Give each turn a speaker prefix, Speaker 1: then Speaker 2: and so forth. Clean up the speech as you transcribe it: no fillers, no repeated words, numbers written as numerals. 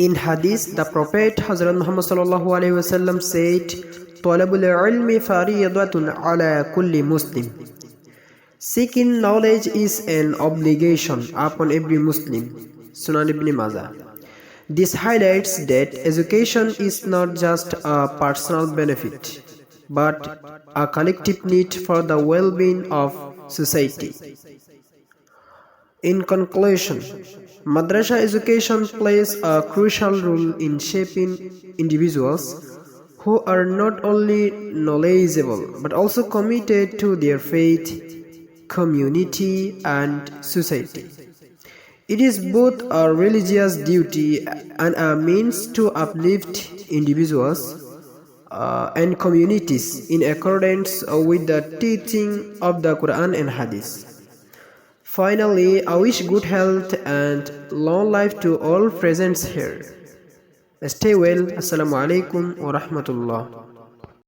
Speaker 1: In Hadith, the Prophet Hazrat Muhammad sallallahu alaihi wasallam said, "Talabul ilmi fariidatun ala kulli Muslim." Seeking knowledge is an obligation upon every Muslim. Sunan Ibn Majah. This highlights that education is not just a personal benefit, but a collective need for the well-being of society. In conclusion, madrasa education plays a crucial role in shaping individuals who are not only knowledgeable but also committed to their faith, community, and society. It is both a religious duty and a means to uplift individuals and communities in accordance with the teaching of the Quran and Hadith. Finally, I wish good health and long life to all present here. Stay well. Assalamu alaikum wa rahmatullah.